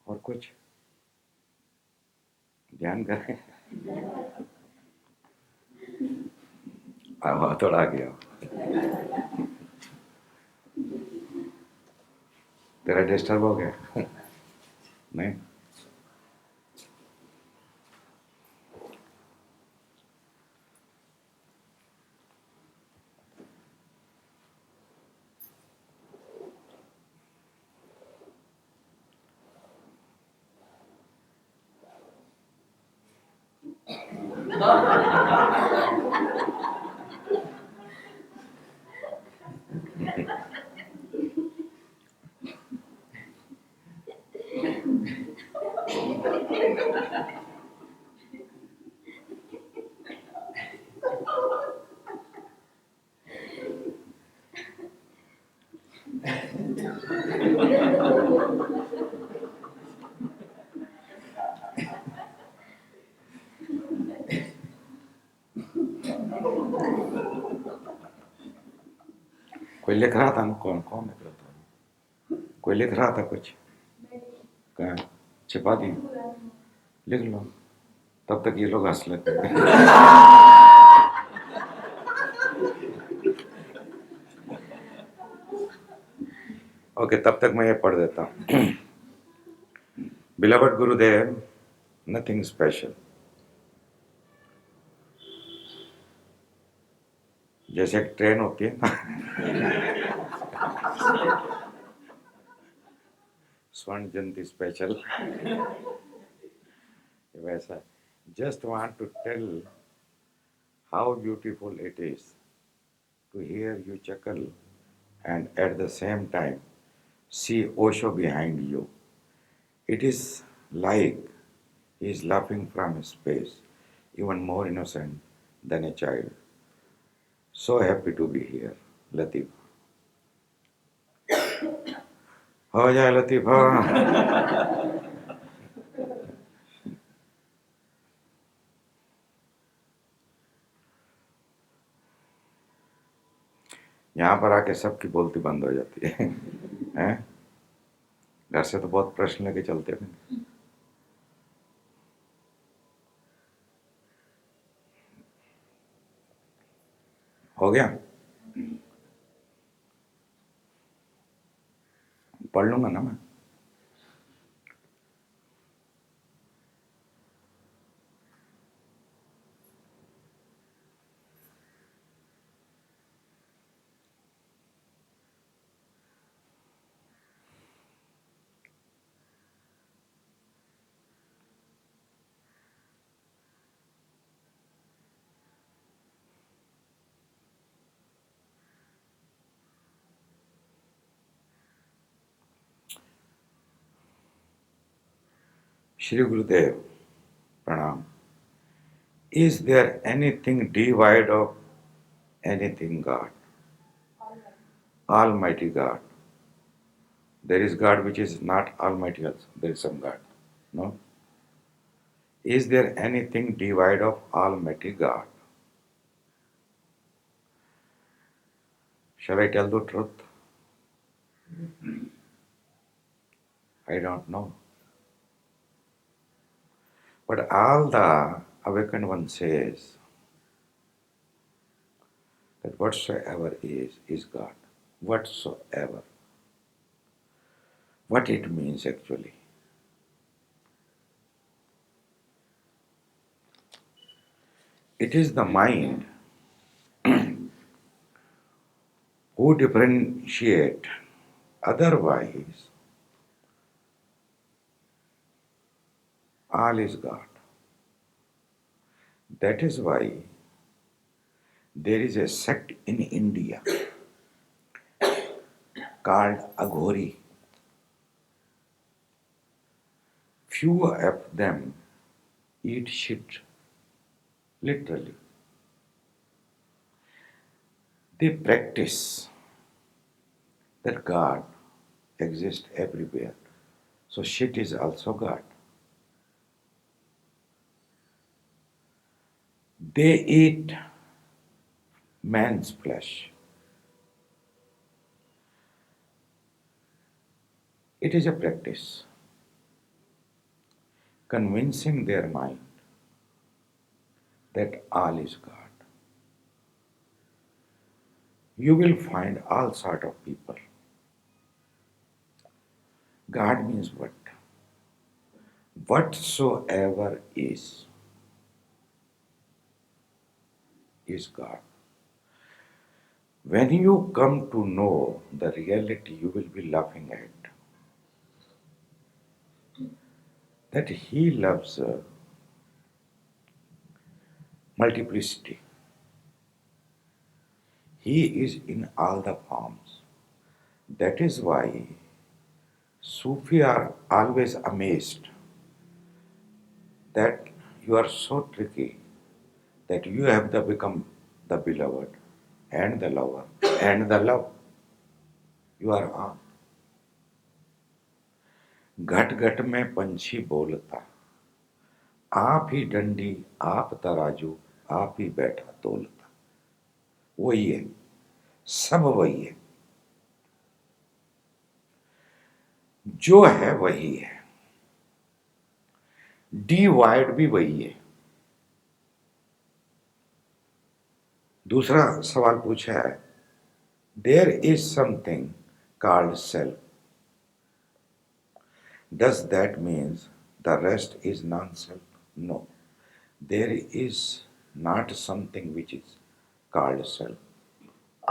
और कुछ ध्यान करें। अब थोड़ा आ गया। तेरा डिस्टर्ब हो गया? नहीं। कोई लिख रहा था ना? कौन कौन लिख रहा था? कोई लिख रहा था कुछ? कहाँ? छिपा दी? लिख लो, तब तक ये लोग हंस लेते हैं। ओके, तब तक मैं ये पढ़ देता हूँ। Beloved Gurudev, nothing special. जैसे एक ट्रेन होती है ना, स्वर्ण जयंती स्पेशल, वैसा। Just want to tell how beautiful it is to hear you chuckle and at the same time see Osho behind you. It is like he is laughing from space, even more innocent than a child. So happy to be here, Latif. हो जाए लतीफ़, हाँ। यहाँ पर आके सबकी बोलती बंद हो जाती है, हैं? घर से तो बहुत प्रश्न लेके चलते हैं। हो गया? पढ़ लूंगा ना मैं। श्री गुरुदेव प्रणाम। Is there anything devoid of anything God? Almighty God. There is God which is not Almighty also. There is some God. No? Is there anything devoid of Almighty God? Shall I tell the truth? I don't know. But all the awakened one says that whatsoever is God. Whatsoever. What it means actually. It is the mind who differentiate. Otherwise, all is God. That is why there is a sect in India called Aghori. Few of them eat shit, literally. They practice that God exists everywhere. So shit is also God. They eat man's flesh. It is a practice, convincing their mind that all is God. You will find all sort of people. God means what? Whatsoever is God. When you come to know the reality, you will be laughing at that He loves multiplicity. He is in all the forms. That is why Sufi are always amazed that you are so tricky that you have the become the beloved and the lover and the love. You are on. घट घट में पंछी बोलता, आप ही डंडी आप तराजू आप ही बैठा तोलता. वही है, सब वही है, जो है वही है, डिवाइड भी वही है. दूसरा सवाल पूछा है, there is something called self. Does that means the rest is non self? No, there is not something which is called self.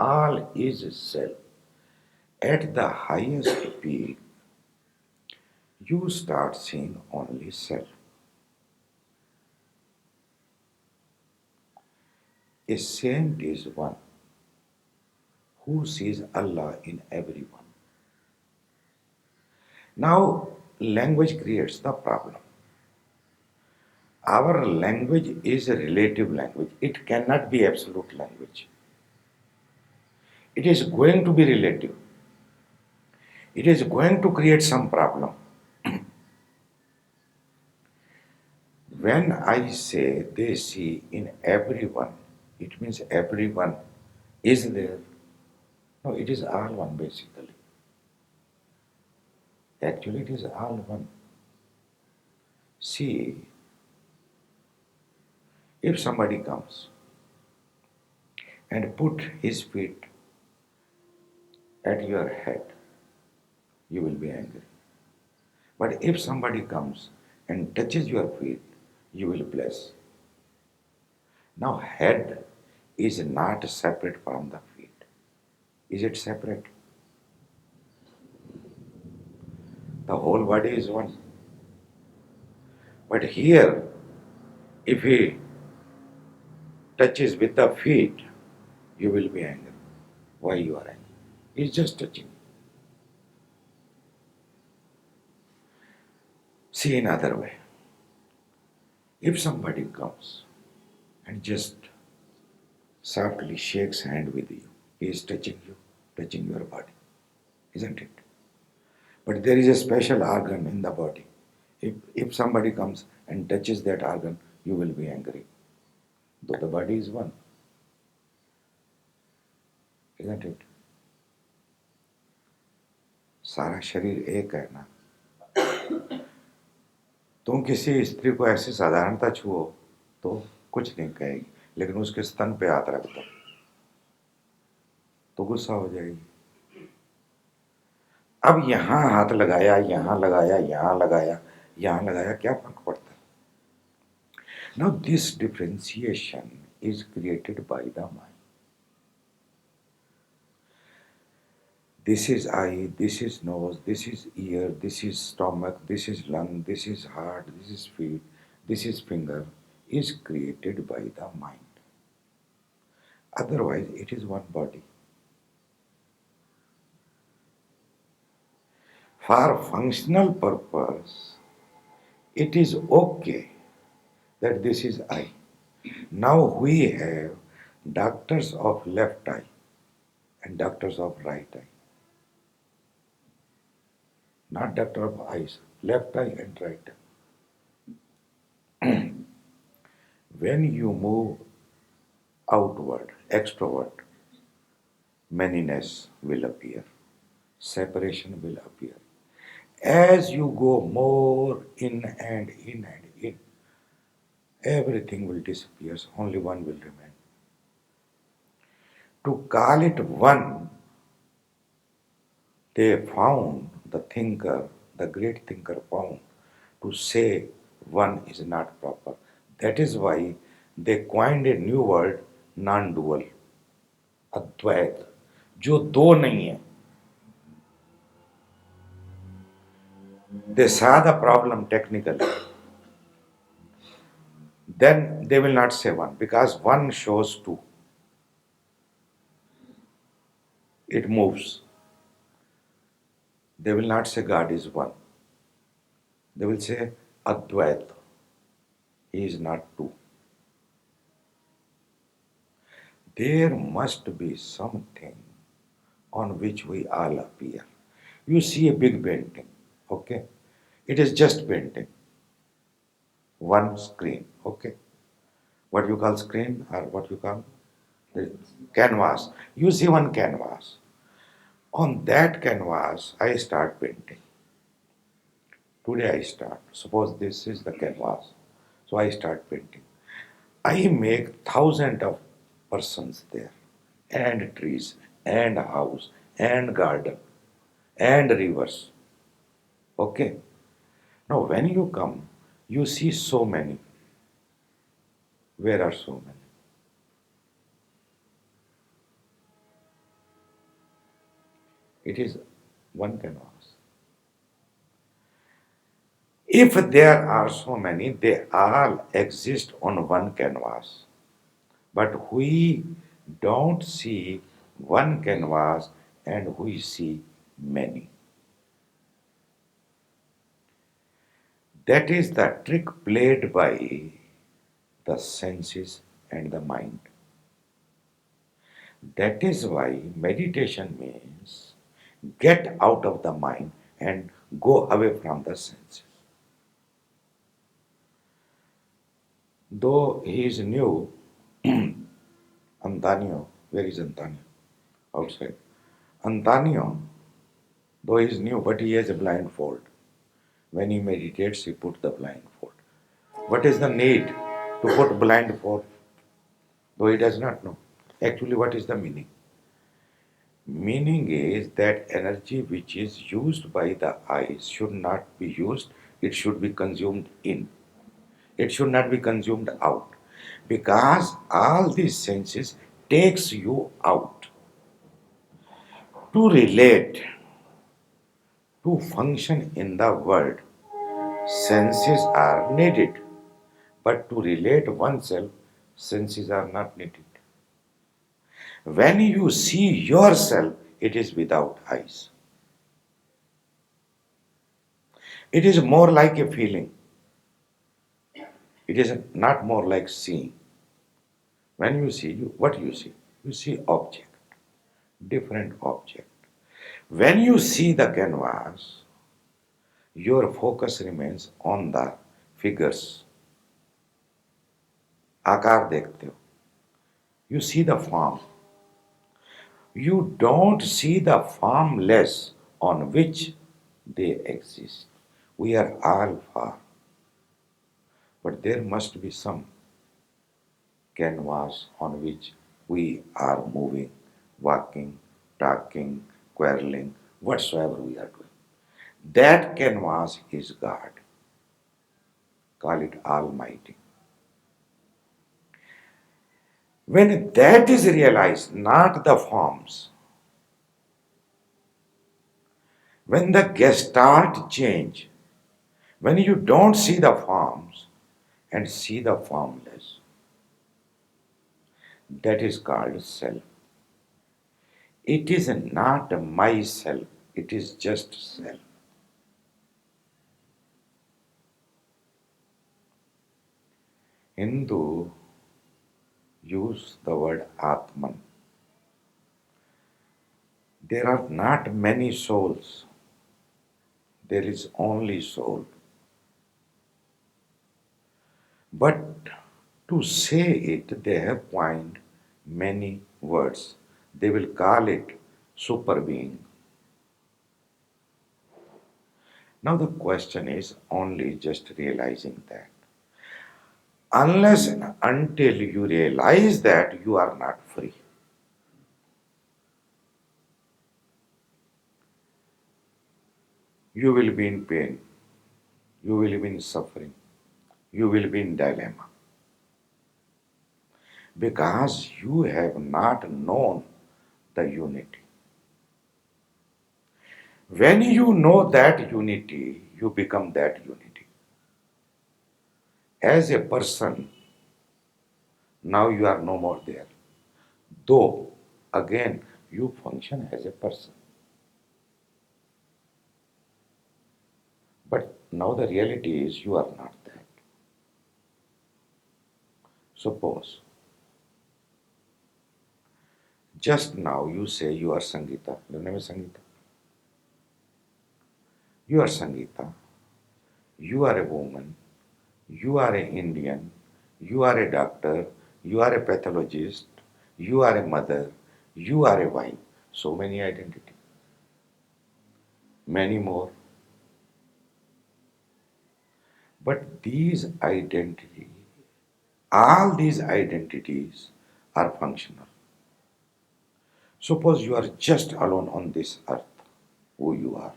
All is self. At the highest peak, you start seeing only self. A saint is one who sees Allah in everyone. Now, language creates the problem. Our language is a relative language. It cannot be absolute language. It is going to be relative. It is going to create some problem. When I say they see in everyone, it means everyone is there. No, it is all one basically. Actually, it is all one. See, if somebody comes and put his feet at your head, you will be angry. But if somebody comes and touches your feet, you will bless. Now, head is not separate from the feet. Is it separate? The whole body is one. But here, if he touches with the feet, you will be angry. Why you are angry? He's just touching. See another way. If somebody comes and just softly shakes hand with you, he is touching you, touching your body, isn't it? But there is a special organ in the body. If somebody comes and touches that organ, you will be angry. Though the body is one, isn't it? सारा शरीर एक है ना. तुम किसी स्त्री को ऐसे साधारणता छुओ तो कुछ नहीं कहेगी, लेकिन उसके स्तन पे हाथ रख दो तो गुस्सा हो जाएगी. अब यहां हाथ लगाया, यहां लगाया, यहां लगाया, यहां लगाया, क्या फर्क पड़ता है? Now this differentiation is created by the mind. This is eye, this is nose, this is ear, this is stomach, this is lung, this is heart, this is feet, this is finger, is created by the mind. Otherwise, it is one body. For functional purpose, it is okay that this is eye. Now we have doctors of left eye and doctors of right eye. Not doctor of eyes, left eye and right eye. When you move outward, extrovert, manyness will appear, separation will appear. As you go more in and in, everything will disappear, only one will remain. To call it one, they found, the thinker, the great thinker found, to say one is not proper. That is why they coined a new word, non-dual, अद्वैत, जो दो नहीं है. They saw the problem technically. Then they will not say one because one shows two. It moves. They will not say God is one. They will say Advait. He is not two. There must be something on which we all appear. You see a big painting, okay? It is just painting. One screen, okay? What you call screen or what you call the canvas. You see one canvas. On that canvas, I start painting. Today I start. Suppose this is the canvas. So I start painting. I make thousands of persons there, and trees, and house, and garden, and rivers. Okay? Now, when you come, you see so many. Where are so many? It is one canvas. If there are so many, they all exist on one canvas. But we don't see one canvas and we see many. That is the trick played by the senses and the mind. That is why meditation means get out of the mind and go away from the senses. Though he is new, Antonio, where is Antonio? Outside. Antonio, though he is new, but he has a blindfold. When he meditates, he puts the blindfold. What is the need to put blindfold? Though he does not know. Actually, what is the meaning? Meaning is that energy which is used by the eyes should not be used, it should be consumed in. It should not be consumed out. Because all these senses takes you out. To relate, to function in the world, senses are needed. But to relate oneself, senses are not needed. When you see yourself, it is without eyes. It is more like a feeling. It is not more like seeing. When you see, what you see? You see object, different object. When you see the canvas, your focus remains on the figures. आकार देखते हो. You see the form. You don't see the formless on which they exist. We are all form. But there must be some canvas on which we are moving, walking, talking, quarreling, whatsoever we are doing. That canvas is God. Call it Almighty. When that is realized, not the forms, when the gestalt change, when you don't see the forms and see the formless, that is called self. It is not myself, it is just self. Hindu use the word Atman. There are not many souls. There is only soul. But to say it, they have coined many words. They will call it super being. Now the question is only just realizing that. Unless and until you realize that, you are not free. You will be in pain. You will be in suffering. You will be in dilemma. Because you have not known the unity. When you know that unity, you become that unity. As a person, now you are no more there. Though, again, you function as a person. But now the reality is you are not that. Suppose, just now you say you are Sangeeta. Your name is Sangeeta. You are Sangeeta. You are a woman. You are an Indian. You are a doctor. You are a pathologist. You are a mother. You are a wife. So many identities. Many more. But these identities, all these identities are functional. Suppose you are just alone on this earth, who you are.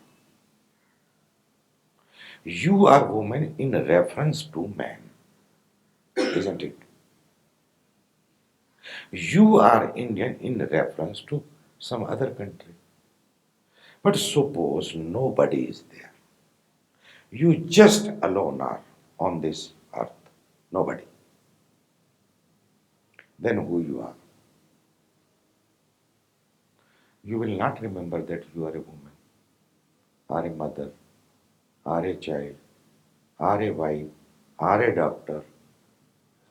You are woman in reference to man, isn't it? You are Indian in reference to some other country. But suppose nobody is there. You just alone are on this earth. Nobody. Then who you are? You will not remember that you are a woman, or a mother, or a child, or a wife, or a doctor.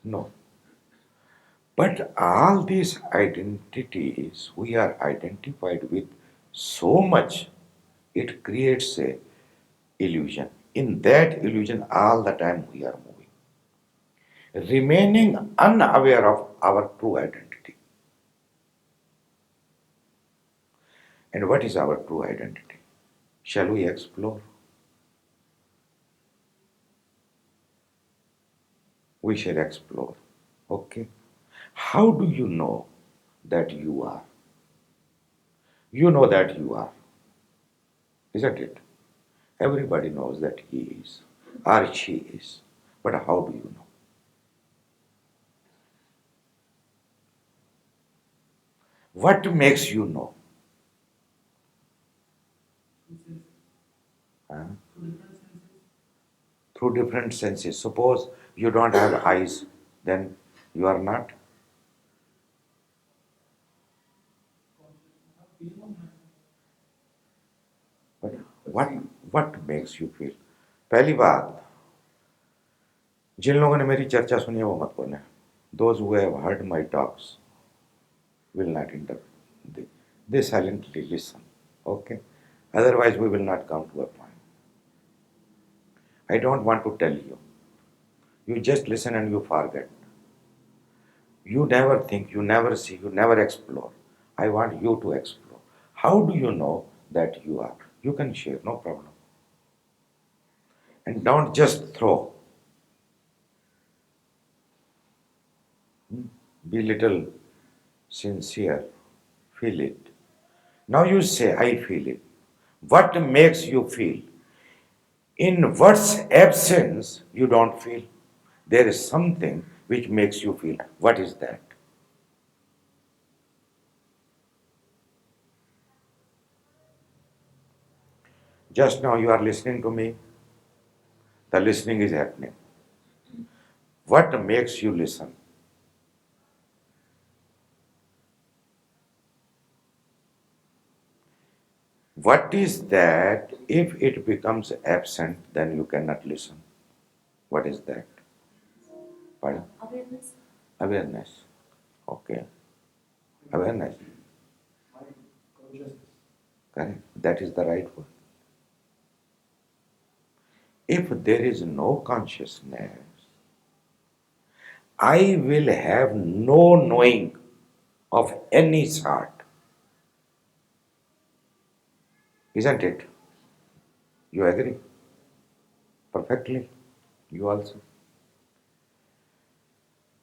No. But all these identities we are identified with so much, it creates a illusion. In that illusion, all the time we are moving, remaining unaware of our true identity. And what is our true identity? Shall we explore? We shall explore. Okay? How do you know that you are? You know that you are, isn't it? Everybody knows that he is or she is. But how do you know? What makes you know? Huh? Through different senses. Suppose you don't have eyes, then you are not. But what makes you feel? पहली बात, जिन लोगों ने मेरी चर्चा सुनी है वो मत बोले. Those who have heard my talks will not interrupt. They silently listen. Okay? Otherwise, we will not come to a point. I don't want to tell you. You just listen and you forget. You never think, you never see, you never explore. I want you to explore. How do you know that you are? You can share, no problem. And don't just throw. Be little sincere. Feel it. Now you say, I feel it. What makes you feel? In what's absence, you don't feel. There is something which makes you feel. What is that? Just now you are listening to me. The listening is happening. What makes you listen? What is that if it becomes absent, then you cannot listen? What is that? Pardon? Awareness. Okay. Awareness. Correct. That is the right word. If there is no consciousness, I will have no knowing of any sort. Isn't it? You agree? Perfectly. You also.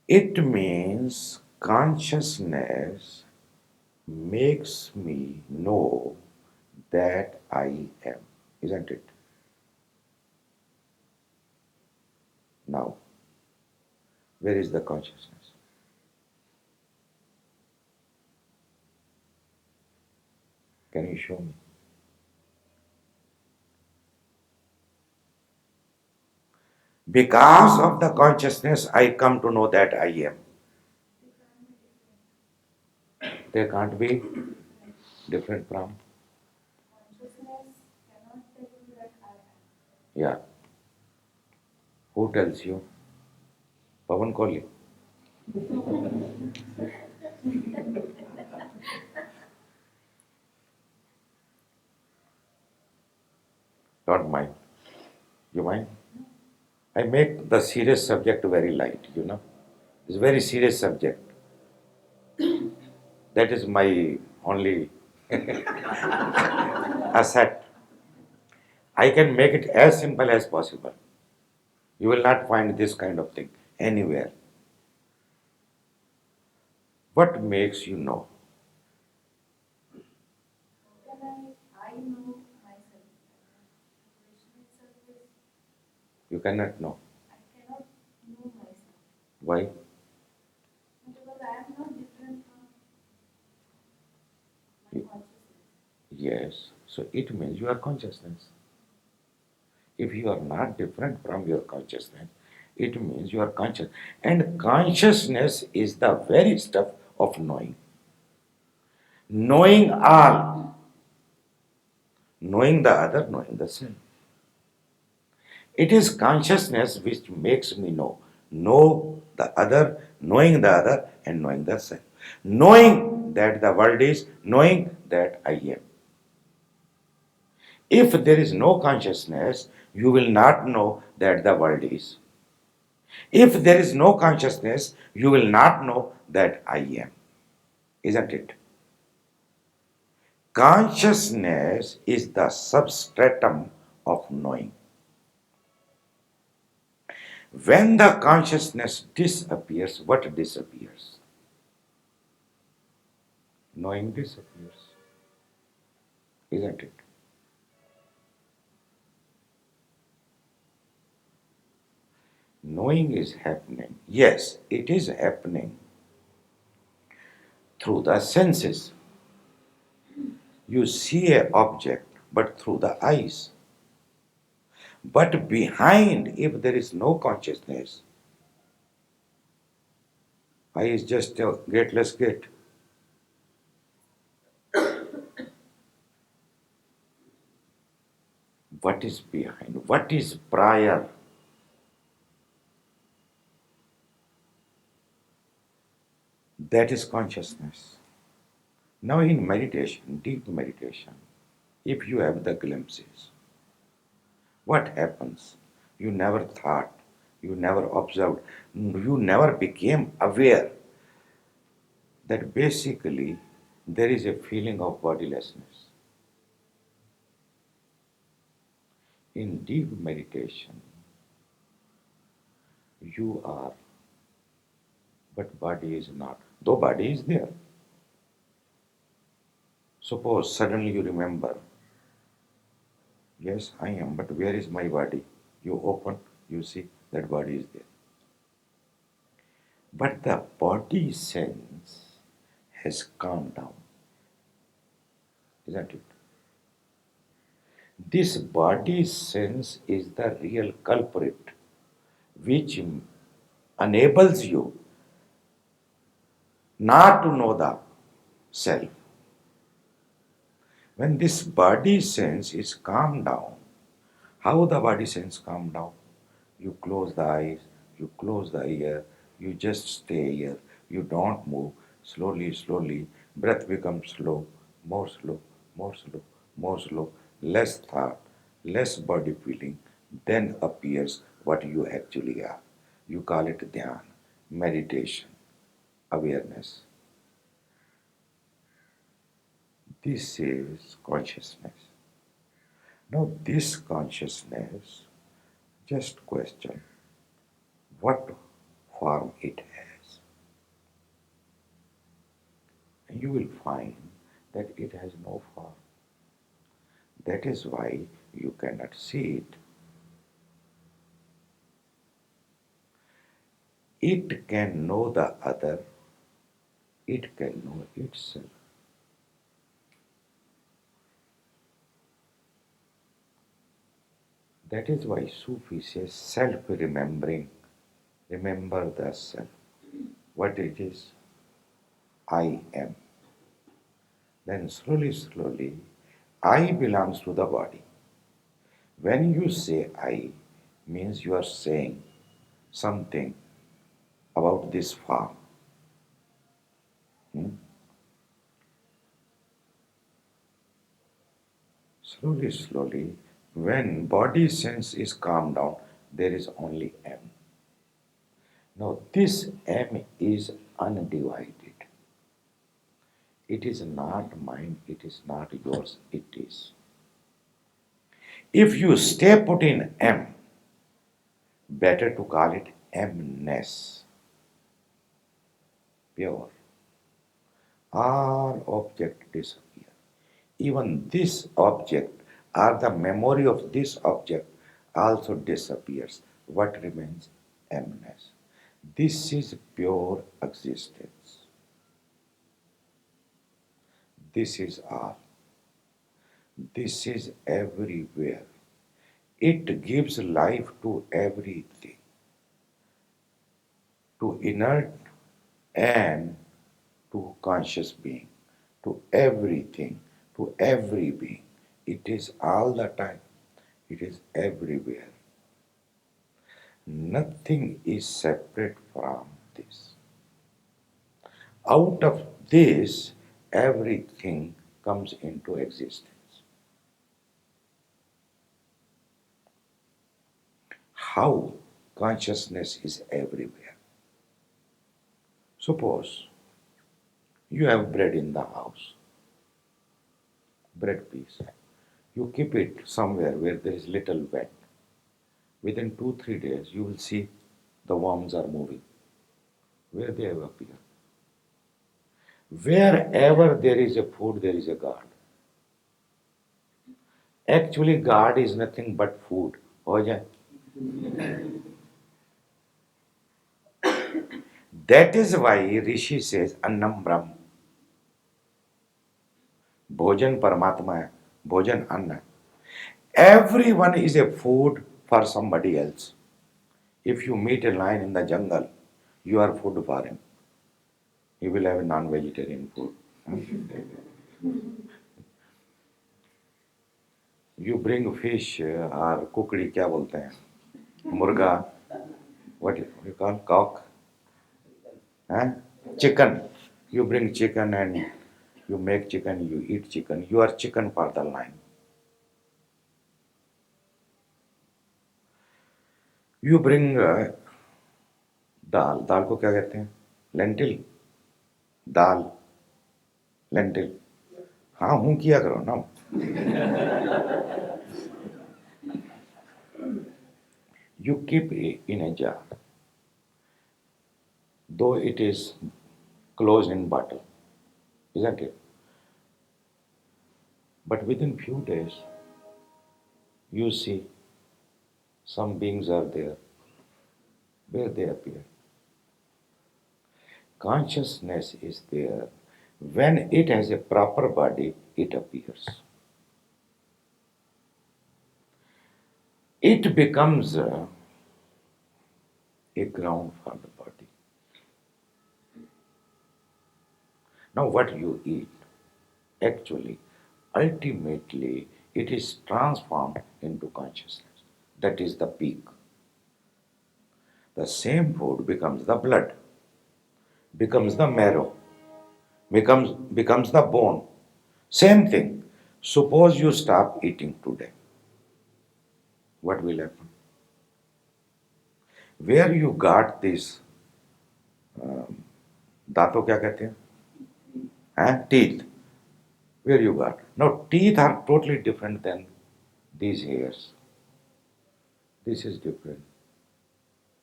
It means consciousness makes me know that I am. Isn't it? Now, where is the consciousness? Can you show me? Because of the consciousness, I come to know that I am. They can't be different from. Yeah. Who tells you? Pavan Kohli. Don't mind. You mind? I make the serious subject very light. It's a very serious subject. That is my only asset. I can make it as simple as possible. You will not find this kind of thing anywhere. What makes you know? You cannot know. Why? Yes. So it means you are consciousness. If you are not different from your consciousness, it means you are conscious. And consciousness is the very stuff of knowing. Knowing all, knowing the other, knowing the self. It is consciousness which makes me know. Know the other, knowing the other, and knowing the self. Knowing that the world is, knowing that I am. If there is no consciousness, you will not know that the world is. If there is no consciousness, you will not know that I am. Isn't it? Consciousness is the substratum of knowing. When the consciousness disappears, what disappears? Knowing disappears. Isn't it? Knowing is happening. Yes, it is happening through the senses. You see an object, but through the eyes. But behind, if there is no consciousness, eye is just a gateless gate. What is behind? What is prior? That is consciousness. Now, in meditation, deep meditation, if you have the glimpses, what happens? You never thought, you never observed, you never became aware that basically there is a feeling of bodilessness. In deep meditation, you are, but body is not, though body is there. Suppose suddenly you remember, yes, I am, but where is my body? You open, you see that body is there. But the body sense has calmed down, isn't it? This body sense is the real culprit which enables you not to know the self. When this body sense is calmed down, how the body sense calm down? You close the eyes, you close the ear, You just stay here. You don't move. Slowly, slowly, breath becomes slow, more slow, more slow, more slow, less thought, less body feeling. Then appears what you actually are. You call it dhyan, meditation, awareness. This is consciousness. Now, this consciousness, just question what form it has. You will find that it has no form. That is why you cannot see it. It can know the other, it can know itself. That is why Sufi says self remembering. Remember the self. What it is? I am. Then slowly, slowly, I belongs to the body. When you say I, means you are saying something about this form. Hmm? Slowly, slowly, when body sense is calmed down, there is only M. Now, this M is undivided. It is not mine, it is not yours, it is. If you stay put in M, better to call it M-ness, pure. All object disappear. Even this object or the memory of this object also disappears. What remains? M-ness. This is pure existence. This is all. This is everywhere. It gives life to everything, to inert and to conscious being, to everything, to every being. It is all the time. It is everywhere. Nothing is separate from this. Out of this, everything comes into existence. How consciousness is everywhere. Suppose you have bread in the house, bread piece. You keep it somewhere where there is little wet. Within 2 3 days, you will see the worms are moving. Where they have appeared. Wherever there is a food, there is a God. Actually, God is nothing but food. हो जाए. That is why Rishi says Annam Brahm. भोजन परमात्मा है. भोजन अन्न है. Everyone is a food for somebody else. If you meet a lion in the jungle, you are food for him. He will have non-vegetarian food. You bring fish or kukdi, क्या बोलते हैं? मुर्गा, what you call cock? Huh? Chicken. You bring chicken and you make chicken, you eat chicken. You are chicken for the lion. You bring दाल. दाल को क्या कहते हैं? Lentil. दाल. Lentil. हाँ हूँ किया करो ना. You keep it in a jar, though it is closed in bottle, isn't it? But within few days, you see some beings are there. Where they appear? Consciousness is there. When it has a proper body, it appears. It becomes a ground for the body. Now, what you eat, actually, ultimately, it is transformed into consciousness. That is the peak. The same food becomes the blood, becomes the marrow, becomes the bone. Same thing. Suppose you stop eating today. What will happen? Where you got this, दांतों क्या कहते हैं? Teeth. Where you got? Now teeth are totally different than these hairs. This is different.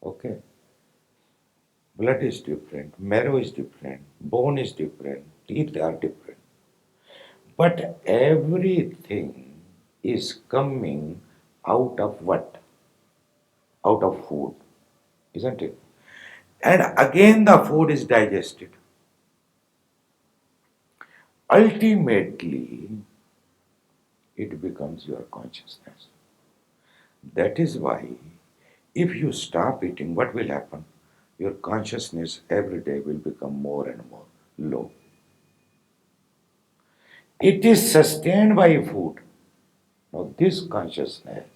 Okay. Blood is different, marrow is different, bone is different, teeth are different. But everything is coming out of what? Out of food, isn't it? And again the food is digested. Ultimately, it becomes your consciousness. That is why, if you stop eating, what will happen? Your consciousness every day will become more and more low. It is sustained by food. Now, this consciousness,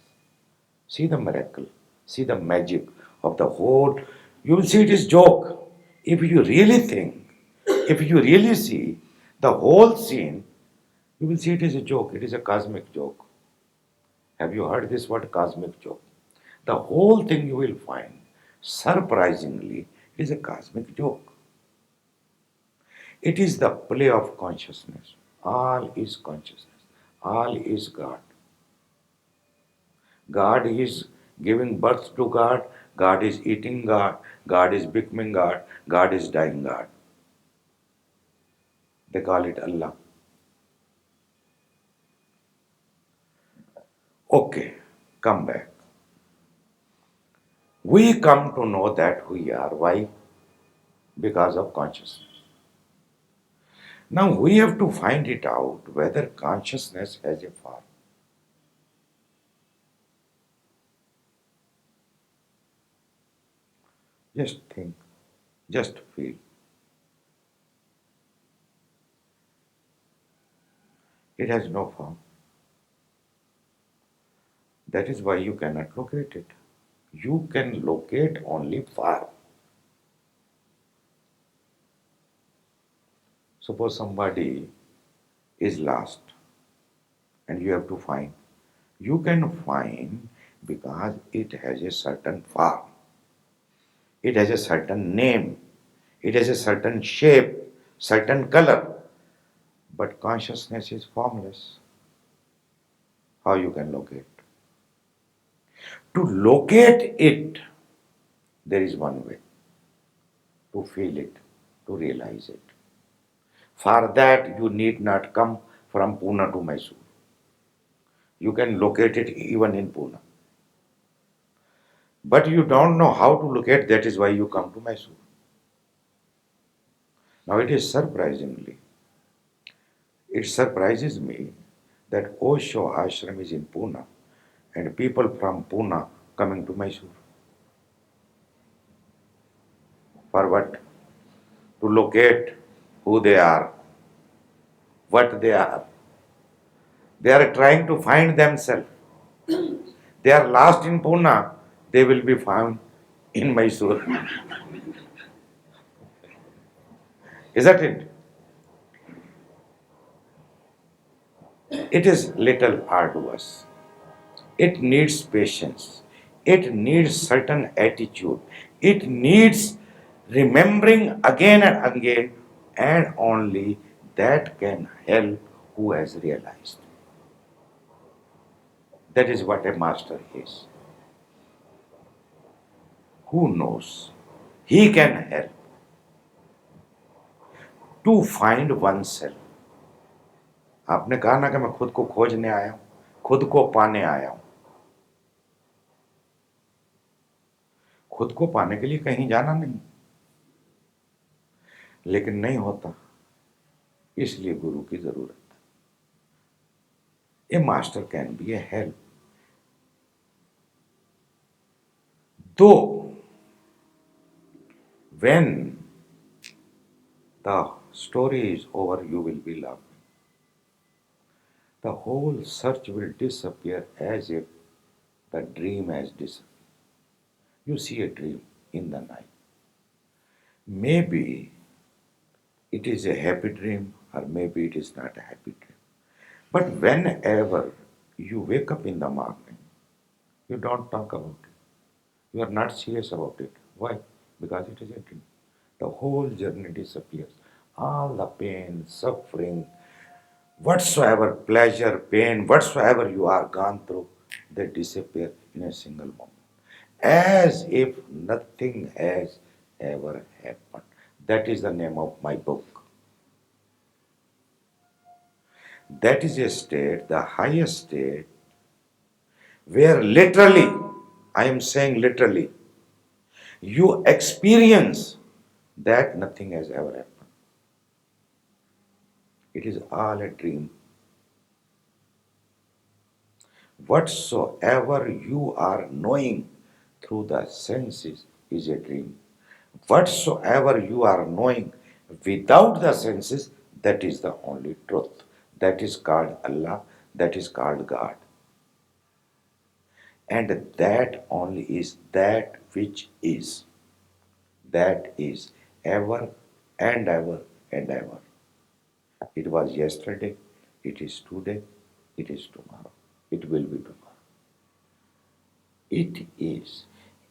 see the miracle, see the magic of the whole. You will see it is joke. If you really think, if you really see the whole scene, you will see it is a joke. It is a cosmic joke. Have you heard this word cosmic joke? The whole thing you will find, surprisingly, it is a cosmic joke. It is the play of consciousness. All is consciousness. All is God. God is giving birth to God. God is eating God. God is becoming God. God is dying God. They call it Allah. Okay, come back. We come to know that we are. Why? Because of consciousness. Now we have to find it out whether consciousness has a form. Just think, just feel. It has no form. That is why you cannot locate it. You can locate only form. Suppose somebody is lost and you have to find. You can find because it has a certain form. It has a certain name. It has a certain shape, certain color. But consciousness is formless. How you can locate? To locate it, there is one way. To feel it, to realize it. For that, you need not come from Pune to Mysore. You can locate it even in Pune. But you don't know how to locate, that is why you come to Mysore. Now it is it surprises me that Osho ashram is in Pune and people from Pune coming to Mysore. For what? To locate who they are, what they are. They are trying to find themselves. They are lost in Pune, they will be found in Mysore. Isn't it? It is little arduous. It needs patience. It needs certain attitude. It needs remembering again and again, and only that can help who has realized. That is what a master is. Who knows? He can help to find oneself. आपने कहा ना कि मैं खुद को खोजने आया हूं, खुद को पाने आया हूं. खुद को पाने के लिए कहीं जाना नहीं, लेकिन नहीं होता, इसलिए गुरु की जरूरत. A master can be a help. Though, when the story is over, you will be laughing. The whole search will disappear as if the dream has disappeared. You see a dream, in the night. Maybe it is a happy dream, or maybe it is not a happy dream. But whenever you wake up in the morning, you don't talk about it. You are not serious about it. Why? Because it is a dream. The whole journey disappears. All the pain, suffering, whatsoever pleasure, pain, whatsoever you are gone through, they disappear in a single moment. As if nothing has ever happened. That is the name of my book. That is a state, the highest state, where literally, I am saying literally, you experience that nothing has ever happened. It is all a dream. Whatsoever you are knowing through the senses is a dream. Whatsoever you are knowing without the senses, that is the only truth. That is called Allah, that is called God. And that only is that which is. That is ever and ever and ever. It was yesterday, it is today, it is tomorrow, it will be tomorrow. It is.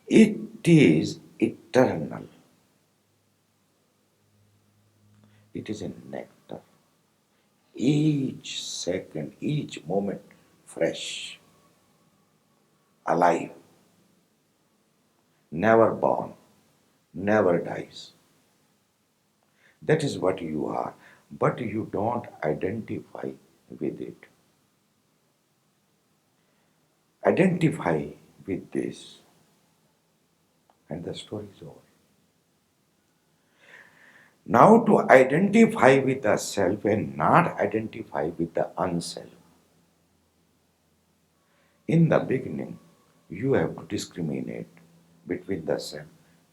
It is eternal. It is a nectar. Each second, each moment, fresh, alive, never born, never dies. That is what you are, but you don't identify with it. Identify with this, and the story is over. Now, to identify with the self and not identify with the unself. In the beginning, you have to discriminate between the self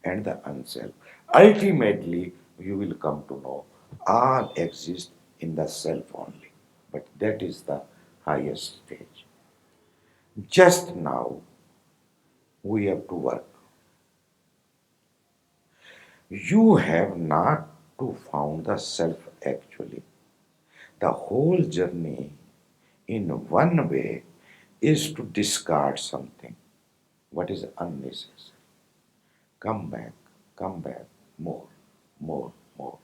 and the unself. Ultimately, you will come to know all exist in the self only. But that is the highest stage. Just now, we have to work. You have not to found the self actually. The whole journey, in one way, is to discard something what is unnecessary. Come back, more, more, more.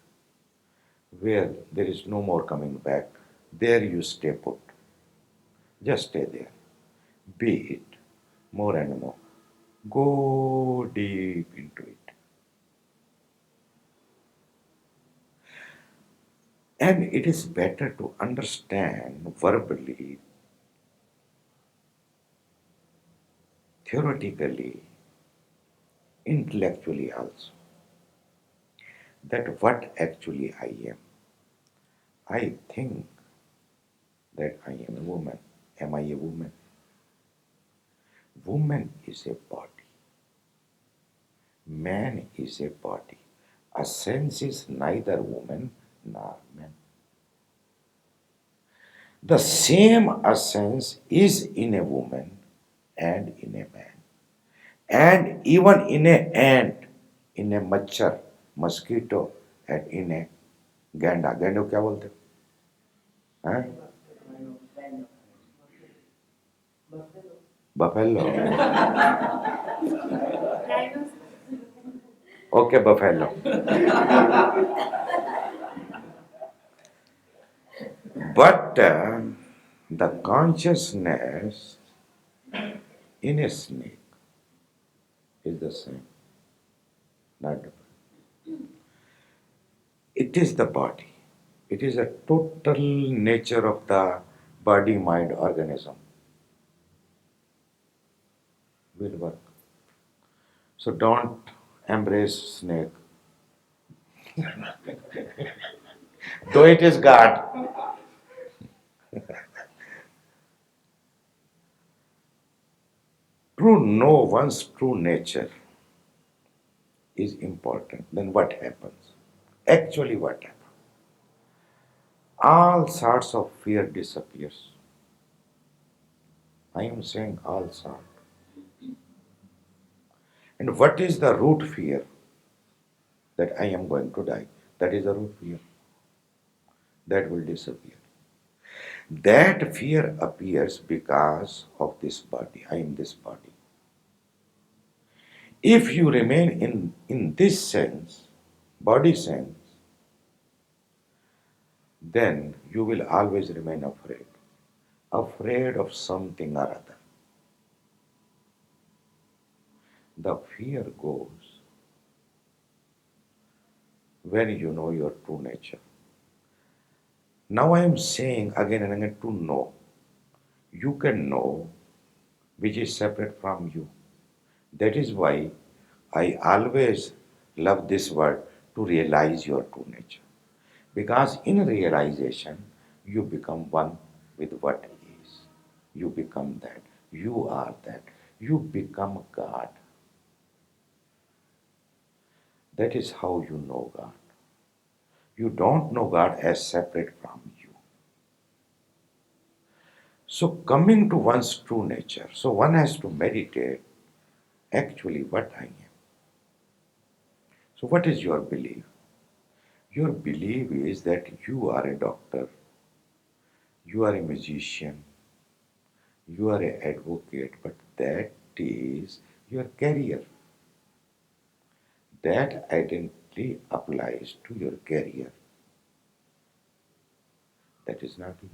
Where there is no more coming back, there you stay put. Just stay there. Be it more and more. Go deep into it. And it is better to understand verbally, theoretically, intellectually also, that what actually I am. I think that I am a woman. Am I a woman? Woman is a body. Man is a body. A sense is neither woman nor man. The same essence is in a woman and in a man. And even in a ant, in a मच्छर, mosquito, and in a गैंडा गैंडो क्या बोलते हैं buffalo okay buffalo but the consciousness in a snake is the same, not different. It is the body. It is a total nature of the body-mind organism. Will work. So don't embrace snake. Though it is God. To know one's true nature is important. Then what happens? Actually what happens? All sorts of fear disappears. I am saying all sorts. And what is the root fear? That I am going to die. That is the root fear. That will disappear. That fear appears because of this body. I am this body. If you remain in this sense, body sense, then you will always remain afraid. Afraid of something or other. The fear goes when you know your true nature. Now I am saying again and again to know. You can know which is separate from you. That is why I always love this word to realize your true nature. Because in realization, you become one with what is. You become that. You are that. You become God. That is how you know God. You don't know God as separate from you. So coming to one's true nature, so one has to meditate actually what I am. So what is your belief? Your belief is that you are a doctor, you are a musician, you are an advocate, but that is your career. That identity applies to your career. That is not you.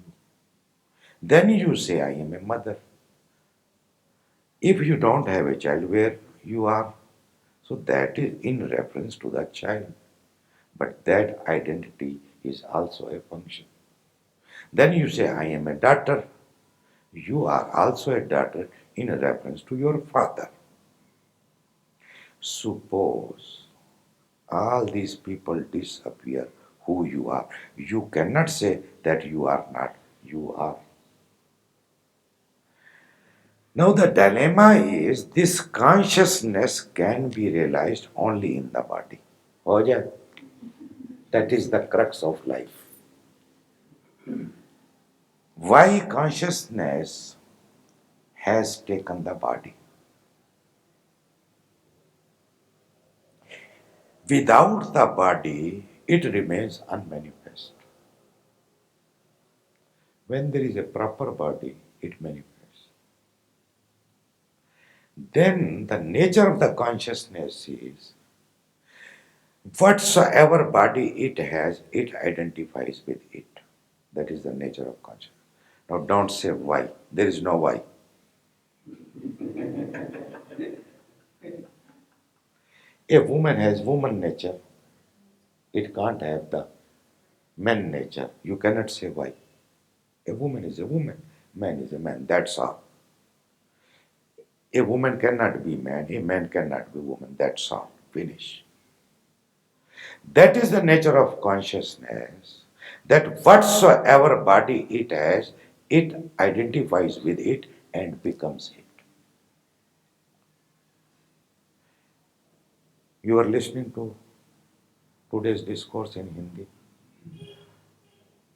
Then you say, I am a mother. If you don't have a child, where you are, so that is in reference to the child. But that identity is also a function. Then you say, I am a daughter. You are also a daughter in reference to your father. Suppose all these people disappear, who you are. You cannot say that you are not. You are. Now the dilemma is this consciousness can be realized only in the body. Oh yeah, that is the crux of life. Why consciousness has taken the body? Without the body, it remains unmanifest. When there is a proper body, it manifests. Then the nature of the consciousness is whatsoever body it has, it identifies with it. That is the nature of consciousness. Now don't say why. There is no why. A woman has woman nature. It can't have the man nature. You cannot say why. A woman is a woman. Man is a man. That's all. A woman cannot be man. A man cannot be woman. That's all. Finish. That is the nature of consciousness. That whatsoever body it has, it identifies with it and becomes it. You are listening to today's discourse in Hindi.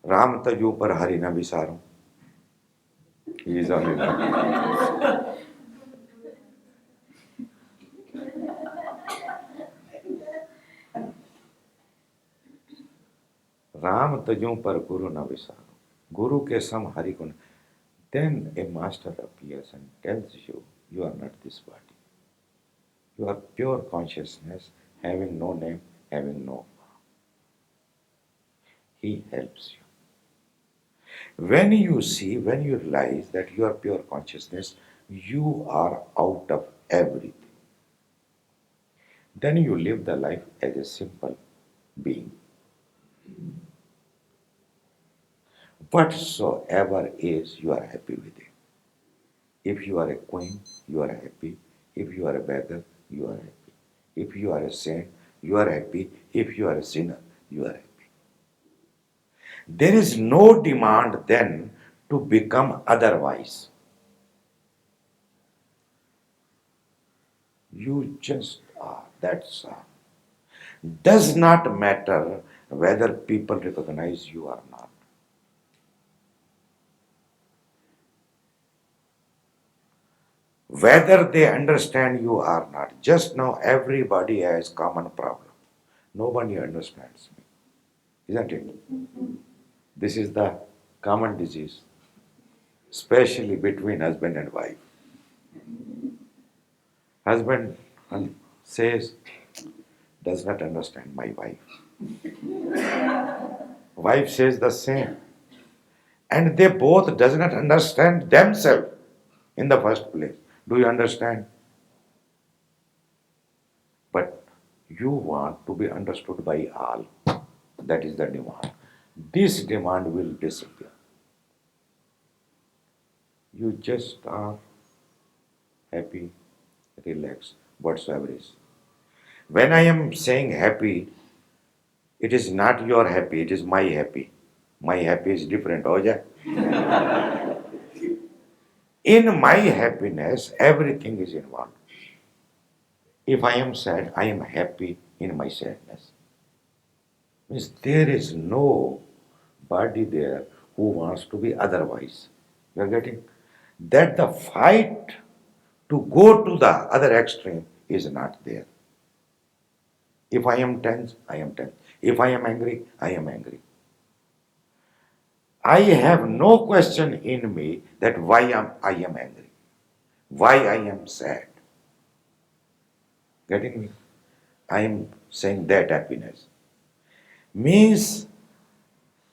Ram तजू पर हरि न विसारूं. He is only one. Ram तजू पर guru न विसारूं. Guru ke sam hari ko. Then a master appears and tells you, you are not this body. You are pure consciousness, having no name, having no form. He helps you. When you see, when you realize that you are pure consciousness, you are out of everything. Then you live the life as a simple being. Whatsoever is, you are happy with it. If you are a queen, you are happy. If you are a beggar, you are happy. If you are a saint, you are happy. If you are a sinner, you are happy. There is no demand then to become otherwise. You just are. That's all. Does not matter whether people recognize you or not. whether they understand you or not. Just now, everybody has common problem. Nobody understands me, isn't it? This is the common disease, especially between husband and wife. Husband says, does not understand my wife. Wife says the same. And they both does not understand themselves in the first place. Do you understand? But you want to be understood by all. That is the demand. This demand will disappear. You just are happy, relaxed, whatsoever is. When I am saying happy, it is not your happy, it is my happy. My happy is different. Oh, yeah. In my happiness, everything is involved. If I am sad, I am happy in my sadness. Means there is no body there who wants to be otherwise. You are getting? That the fight to go to the other extreme is not there. If I am tense, I am tense. If I am angry, I am angry. I have no question in me that I am angry, why I am sad. Getting me? I am saying that happiness means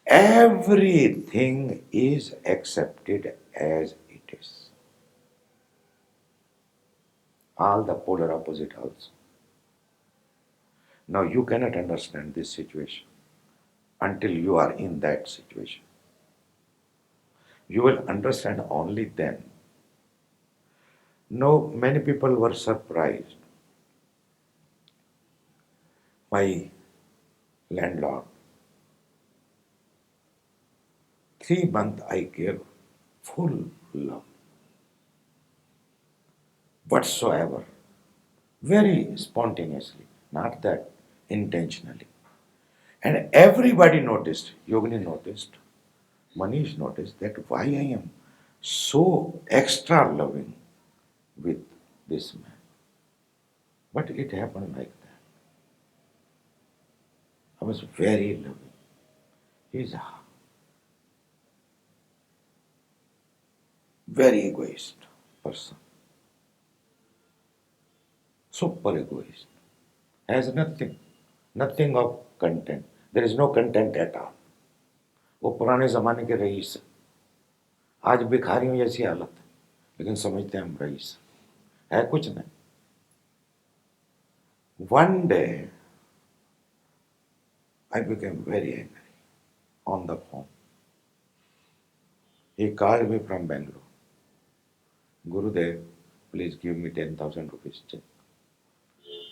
everything is accepted as it is. All the polar opposite also. Now you cannot understand this situation until you are in that situation. You will understand only then. No, many people were surprised. My landlord, 3 months I gave full love, whatsoever, very spontaneously, not that intentionally. And everybody noticed, Yogini noticed, Manish noticed that why I am so extra loving with this man. But it happened like that. I was very loving. He's a very egoist person. Super egoist. Has nothing of content. There is no content at all. वो पुराने जमाने के rice, आज भिखारियों जैसी हालत, लेकिन समझते हैं हम रईस है कुछ नहीं. One day I became very angry on the phone. He called me from Bangalore. Gurudev, please give me 10,000 rupees check.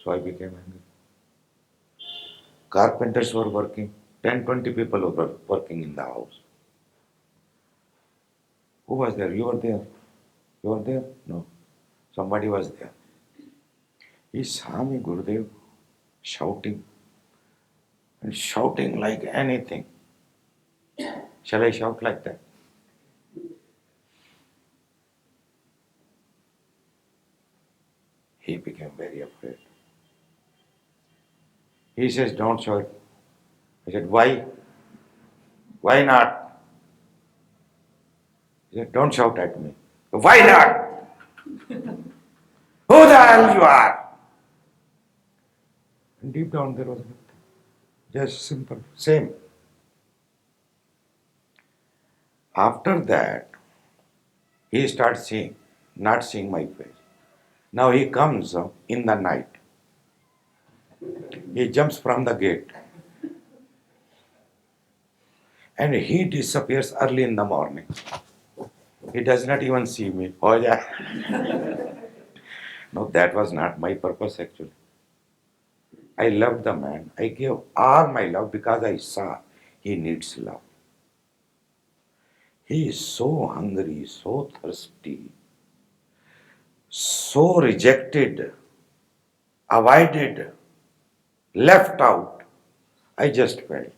So I became angry. Carpenters were working. 10, 20 people were working in the house. Who was there? You were there. You were there? No. Somebody was there. He saw me, Gurudev, shouting. And shouting like anything. Shall I shout like that? He became very afraid. He says, don't shout. I said, why? Why not? He said, don't shout at me. Why not? Who the hell you are? And deep down there was nothing. Just simple, same. After that, he starts seeing, not seeing my face. Now he comes in the night. He jumps from the gate. And he disappears early in the morning. He does not even see me. Oh yeah. No, that was not my purpose actually. I loved the man. I gave all my love because I saw he needs love. He is so hungry, so thirsty, so rejected, avoided, left out. I just felt.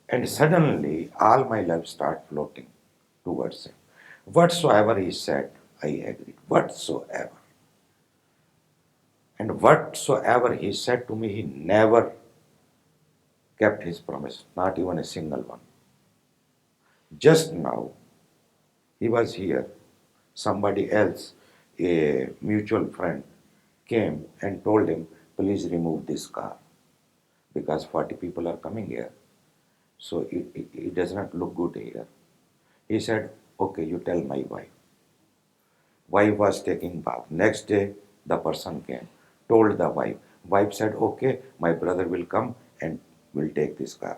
And suddenly all my love started floating towards him. Whatsoever he said, I agreed. Whatsoever. And whatsoever he said to me, he never kept his promise, not even a single one. Just now, he was here. Somebody else, a mutual friend, came and told him, please remove this car because 40 people are coming here. So it does not look good here. He said, okay, you tell my wife. Wife was taking bath. Next day, the person came, told the wife. Wife said, okay, my brother will come and will take this car.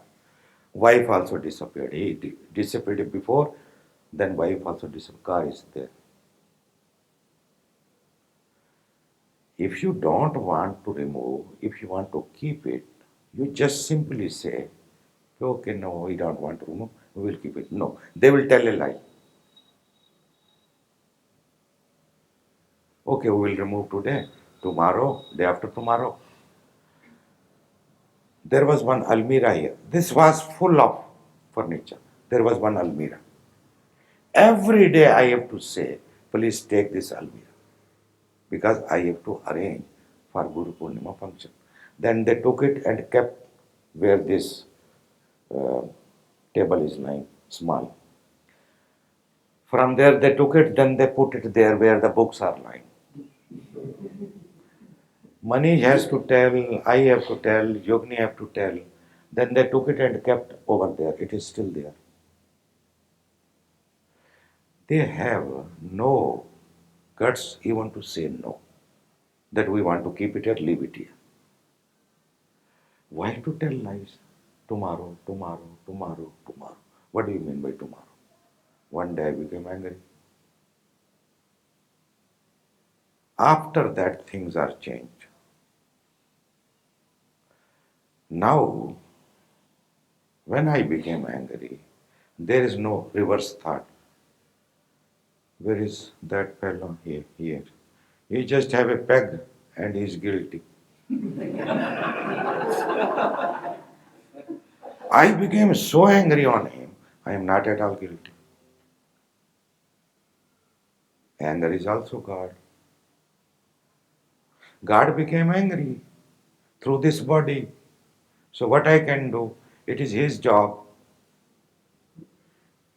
Wife also disappeared. He disappeared before, then wife also disappeared. Car is there. If you don't want to remove, if you want to keep it, you just simply say, okay, no, we don't want to remove, we will keep it. No, they will tell a lie. Okay, we will remove today, tomorrow, day after tomorrow. There was one almirah here. This was full of furniture. There was one almirah. Every day I have to say, please take this almirah because I have to arrange for Guru Purnima function. Then they took it and kept where this uh, table is lying, small. From there they took it, then they put it there where the books are lying. Manish has to tell, I have to tell, Yogni have to tell. Then they took it and kept over there. It is still there. They have no guts even to say no. That we want to keep it or leave it here. Why to tell lies? Tomorrow, tomorrow, tomorrow, tomorrow. What do you mean by tomorrow? One day I became angry. After that, things are changed. Now, when I became angry, there is no reverse thought. Where is that fellow? Here, here. He just have a peg and he's guilty. I became so angry on him, I am not at all guilty. Anger is also God. God became angry through this body. So what I can do? It is his job.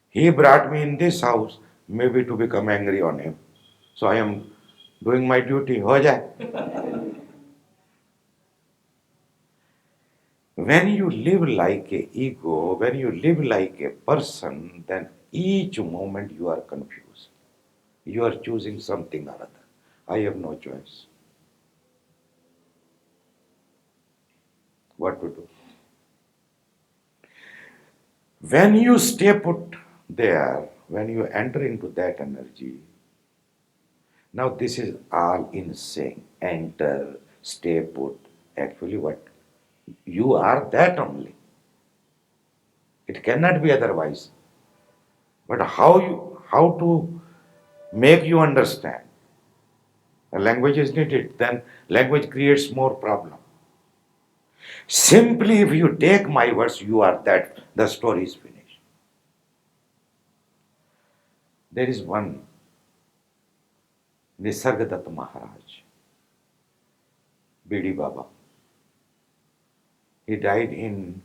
He brought me in this house, maybe to become angry on him. So I am doing my duty. Ho jaye. When you live like a ego, when you live like a person, then each moment you are confused. You are choosing something or other. I have no choice. What to do? When you stay put there, when you enter into that energy, now this is all in saying, enter, stay put. Actually, what? You are that only. It cannot be otherwise. But how to make you understand? A language is needed, then language creates more problem. Simply if you take my words, you are that, the story is finished. There is one Nisargadatta Maharaj, Bidi Baba. He died in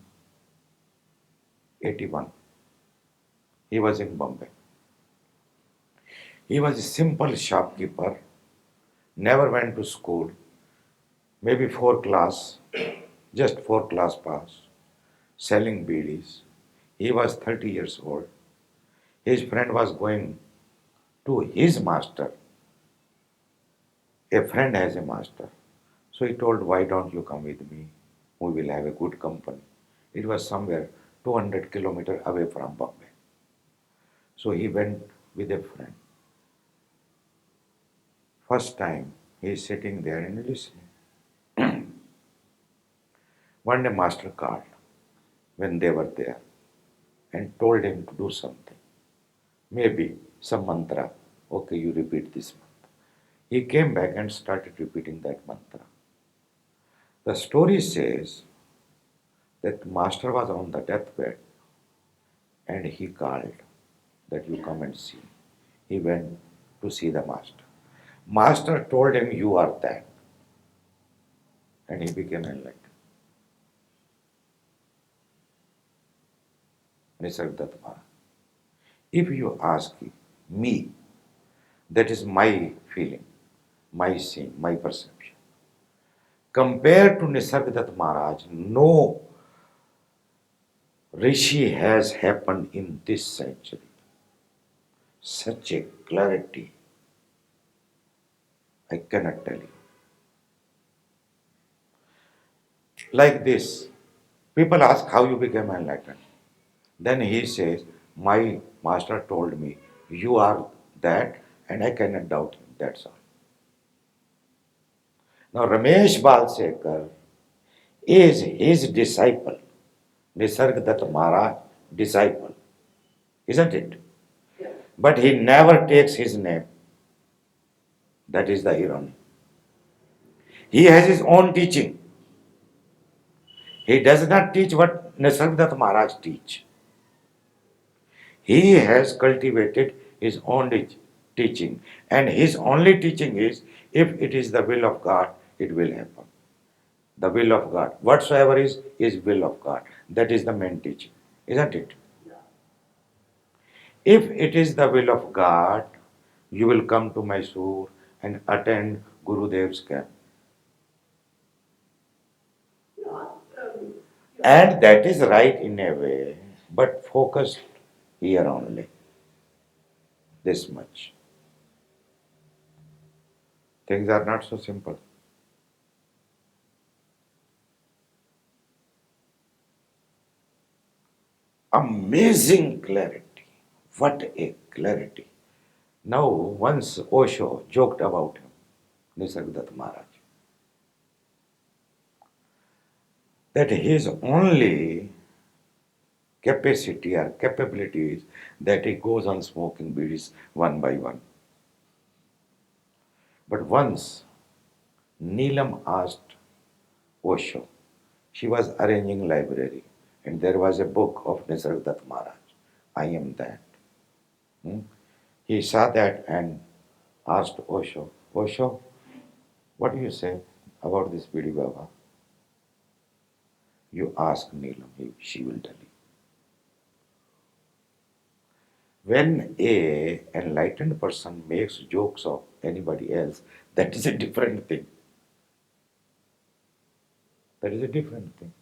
81. He was in Bombay. He was a simple shopkeeper, never went to school, maybe just four class pass, selling beedies. He was 30 years old. His friend was going to his master. A friend has a master. So he told, why don't you come with me? We will have a good company. It was somewhere 200 kilometers away from Bombay. So he went with a friend. First time he is sitting there and listening. One day master called when they were there and told him to do something. Maybe some mantra. Okay, you repeat this mantra. He came back and started repeating that mantra. The story says that master was on the deathbed and he called that you come and see. He went to see the master. Master told him, "You are that," and he became enlightened. Nisargadatta Maharaj. If you ask me, that is my feeling, my seeing, my perception. Compared to Nisargadatta Maharaj, no rishi has happened in this century. Such a clarity, I cannot tell you. Like this, people ask how you became enlightened. Then he says, "My master told me, you are that, and I cannot doubt him." That's all. Now, Ramesh Balsekar is his disciple, Nisargadatta Maharaj disciple, isn't it? But he never takes his name. That is the irony. He has his own teaching. He does not teach what Nisargadatta Maharaj teach. He has cultivated his own teaching. And his only teaching is, if it is the will of God, it will happen. The will of God. Whatsoever is will of God. That is the main teaching. Isn't it? If it is the will of God, you will come to Mysore and attend Gurudev's camp. And that is right in a way, but focused here only. This much. Things are not so simple. Amazing clarity. What a clarity. Now, once Osho joked about him, Nisargadatta Maharaj, that his only capacity or capability is that he goes on smoking bidis one by one. But once Neelam asked Osho, she was arranging library, and there was a book of Nisargadatta Maharaj. I am that. Hmm? He saw that and asked Osho, "Osho, what do you say about this Bidi Baba?" You ask Neelam, she will tell you. When a enlightened person makes jokes of anybody else, that is a different thing. That is a different thing.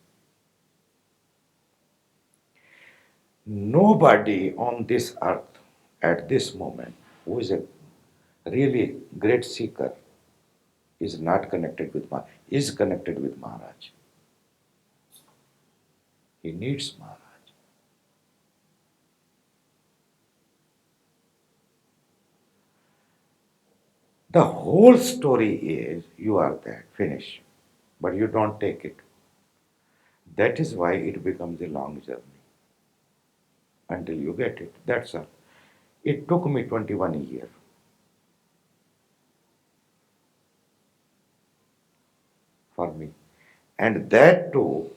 Nobody on this earth at this moment who is a really great seeker is not connected with Maharaj, is connected with Maharaj. He needs Maharaj. The whole story is you are there, finish, but you don't take it. That is why it becomes a long journey until you get it. That's all. It took me 21 years for me. And that too,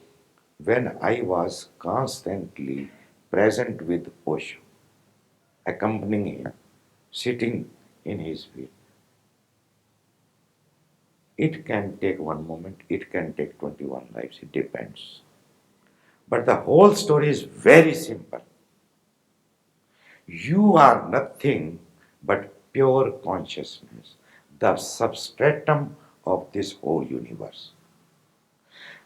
when I was constantly present with Osho, accompanying him, sitting in his feet. It can take one moment, it can take 21 lives, it depends. But the whole story is very simple. You are nothing but pure consciousness, the substratum of this whole universe.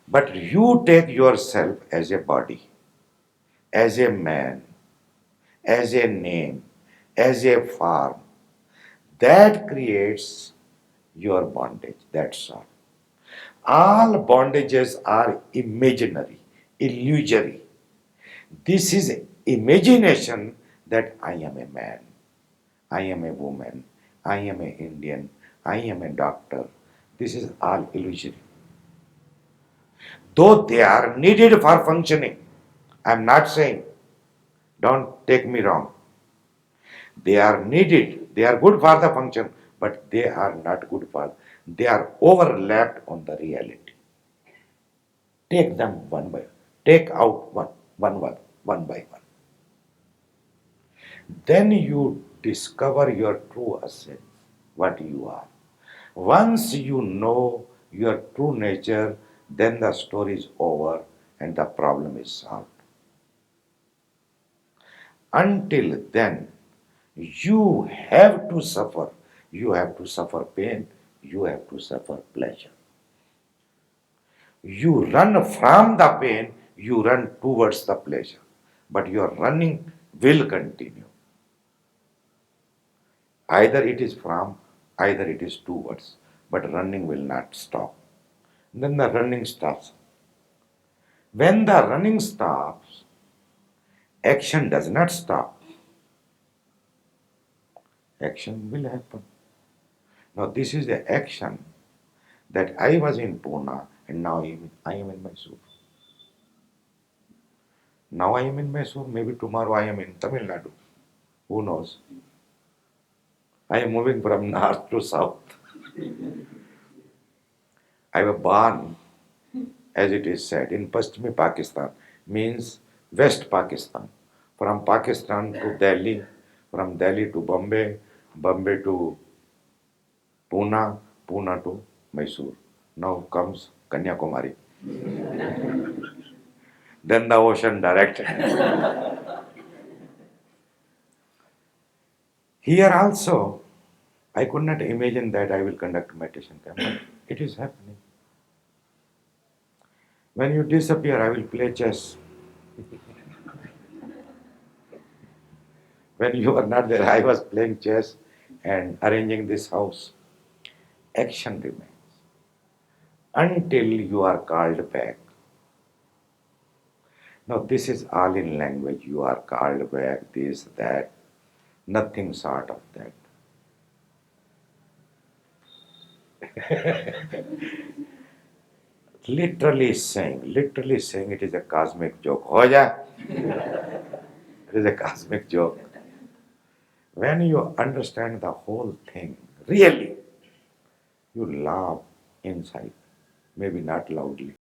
But you take yourself as a body, as a man, as a name, as a form. That creates your bondage. That's all. All bondages are imaginary, illusory. This is imagination that I am a man, I am a woman, I am an Indian, I am a doctor. This is all illusory. Though they are needed for functioning, I am not saying, don't take me wrong. They are needed, they are good for the function, but they are not good for, they are overlapped on the reality. Take them one by one. Take out one by one. Then you discover your true essence, what you are. Once you know your true nature, then the story is over and the problem is solved. Until then, you have to suffer. You have to suffer pain. You have to suffer pleasure. You run from the pain, you run towards the pleasure. But your running will continue. Either it is from, either it is towards. But running will not stop. Then the running stops. When the running stops, action does not stop. Action will happen. Now, this is the action that I was in Pune and now I am in Mysore. Now I am in Mysore, maybe tomorrow I am in Tamil Nadu. Who knows? I am moving from north to south. I was born, as it is said, in Pashchimi Pakistan, means West Pakistan. From Pakistan to Delhi, from Delhi to Bombay, Bombay to Pune, Pune to Mysore. Now comes Kanyakumari. Then the ocean direct. Here also, I could not imagine that I will conduct meditation camp, but it is happening. When you disappear, I will play chess. When you were not there, I was playing chess and arranging this house. Action remains until you are called back. Now, this is all in language. You are called back, this, that, nothing short of that. Literally saying it is a cosmic joke. Oh yeah, it is a cosmic joke. When you understand the whole thing, really, you laugh inside, maybe not loudly.